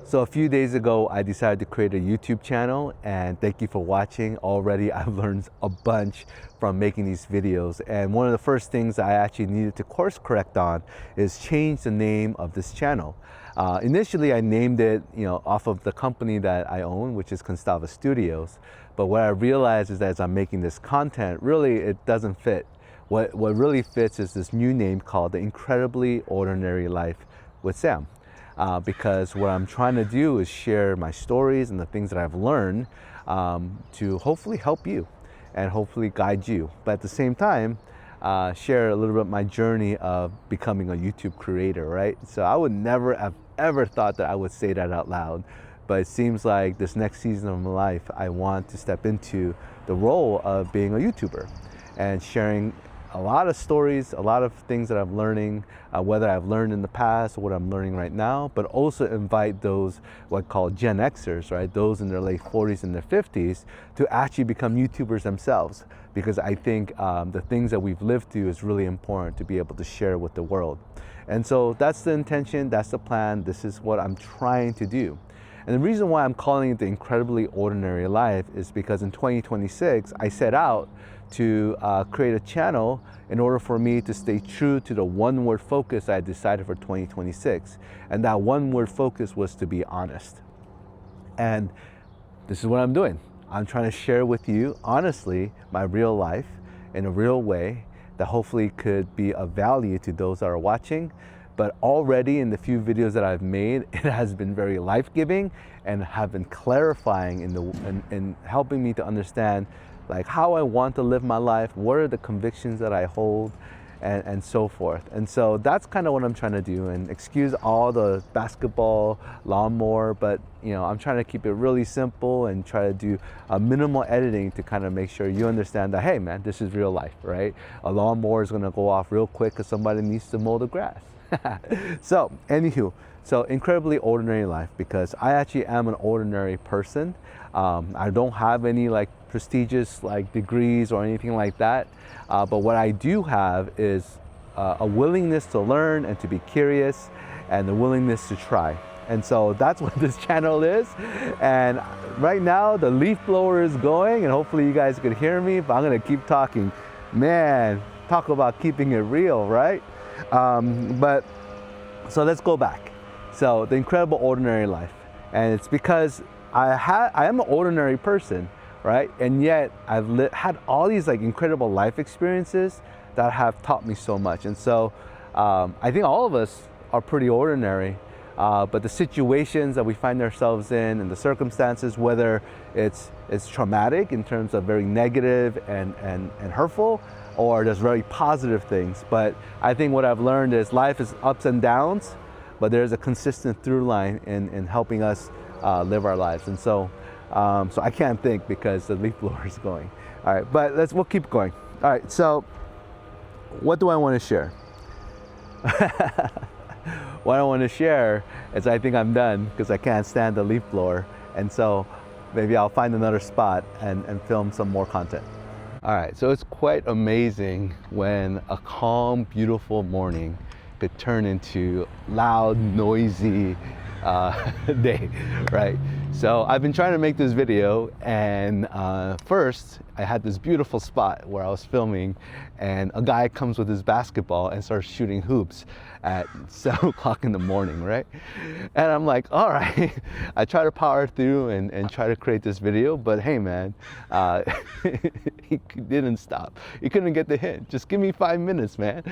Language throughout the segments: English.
So a few days ago, I decided to create a YouTube channel, and thank you for watching. Already I've learned a bunch from making these videos. And one of the first things I actually needed to course correct on is change the name of this channel. Initially, I named it, off of the company that I own, which is Constava Studios. But what I realized is that as I'm making this content, really it doesn't fit. What really fits is this new name called The Incredibly Ordinary Life with Sam. Because what I'm trying to do is share my stories and the things that I've learned to hopefully help you and hopefully guide you. But at the same time, share a little bit my journey of becoming a YouTube creator, right? So I would never have ever thought that I would say that out loud. But it seems like this next season of my life, I want to step into the role of being a YouTuber and sharing a lot of stories, a lot of things that I'm learning, whether I've learned in the past or what I'm learning right now, but also invite those what I call Gen Xers, right? Those in their late 40s and their 50s to actually become YouTubers themselves. Because I think the things that we've lived through is really important to be able to share with the world. And so that's the intention, that's the plan, this is what I'm trying to do. And the reason why I'm calling it The Incredibly Ordinary Life is because in 2026, I set out to create a channel in order for me to stay true to the one-word focus I decided for 2026. And that one-word focus was to be honest. And this is what I'm doing. I'm trying to share with you, honestly, my real life in a real way that hopefully could be of value to those that are watching. But already in the few videos that I've made, it has been very life-giving and have been clarifying in helping me to understand like how I want to live my life, what are the convictions that I hold, and so forth. And so that's kind of what I'm trying to do. And excuse all the basketball lawnmower, but I'm trying to keep it really simple and try to do a minimal editing to kind of make sure you understand that, hey man, this is real life, right? A lawnmower is gonna go off real quick because somebody needs to mow the grass. So anywho, so incredibly ordinary life, because I actually am an ordinary person. I don't have any like prestigious like degrees or anything like that, but what I do have is a willingness to learn and to be curious and the willingness to try. And so that's what this channel is. And right now the leaf blower is going, and hopefully you guys could hear me, but I'm gonna keep talking. Man, talk about keeping it real, right? But so let's go back. So The Incredible Ordinary Life, and it's because I am an ordinary person, right? And yet I've had all these like incredible life experiences that have taught me so much. And so I think all of us are pretty ordinary, but the situations that we find ourselves in and the circumstances, whether it's traumatic in terms of very negative and hurtful, or just very positive things. But I think what I've learned is life is ups and downs, but there's a consistent through line in helping us live our lives. And so I can't think because the leaf blower is going. All right, but we'll keep going. All right, so what do I want to share? What I want to share is I think I'm done because I can't stand the leaf blower. And so maybe I'll find another spot and film some more content. All right, so it's quite amazing when a calm, beautiful morning could turn into loud, noisy day, right? So I've been trying to make this video, and first I had this beautiful spot where I was filming, and a guy comes with his basketball and starts shooting hoops at 7 o'clock in the morning, right? And I'm like, all right. I try to power through and try to create this video, but hey man, he didn't stop. He couldn't get the hint. Just give me 5 minutes, man.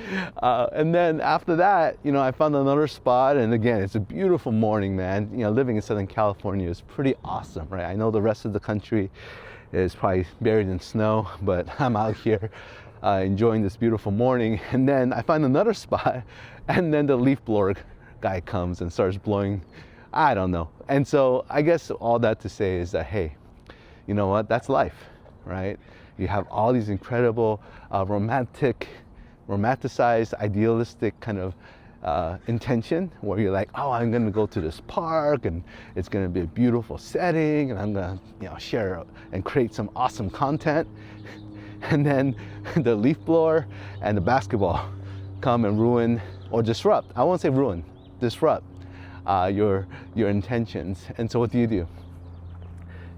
And then after that, I found another spot, and again, it's a beautiful morning, man. Living in Southern California is pretty awesome, right? I know the rest of the country is probably buried in snow, but I'm out here enjoying this beautiful morning. And then I find another spot, and then the leaf blower guy comes and starts blowing, I don't know. And so I guess all that to say is that, hey, you know what, that's life, right? You have all these incredible romanticized, idealistic kind of intention where you're like, oh, I'm gonna go to this park and it's gonna be a beautiful setting and I'm gonna share and create some awesome content. And then the leaf blower and the basketball come and ruin or disrupt. I won't say ruin, disrupt your intentions. And so what do?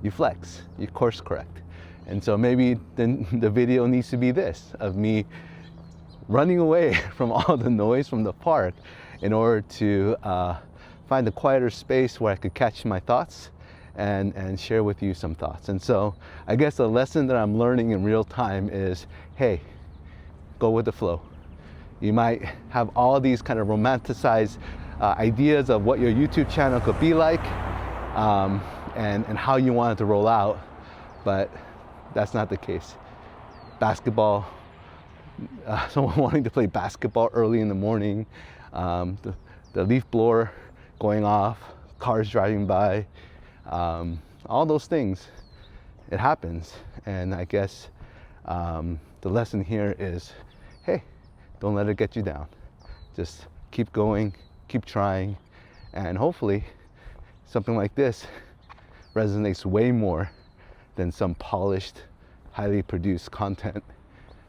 You flex, you course correct. And so maybe the video needs to be this, of me running away from all the noise from the park in order to find a quieter space where I could catch my thoughts and share with you some thoughts. And so I guess the lesson that I'm learning in real time is, hey, go with the flow. You might have all these kind of romanticized ideas of what your YouTube channel could be like, and how you want it to roll out, but that's not the case. Basketball, someone wanting to play basketball early in the morning, the leaf blower going off, cars driving by, all those things, it happens. And I guess the lesson here is, hey, don't let it get you down. Just keep going, keep trying, and hopefully something like this resonates way more than some polished, highly produced content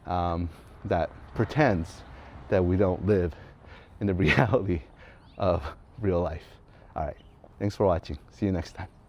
that pretends that we don't live in the reality of real life. All right, thanks for watching. See you next time.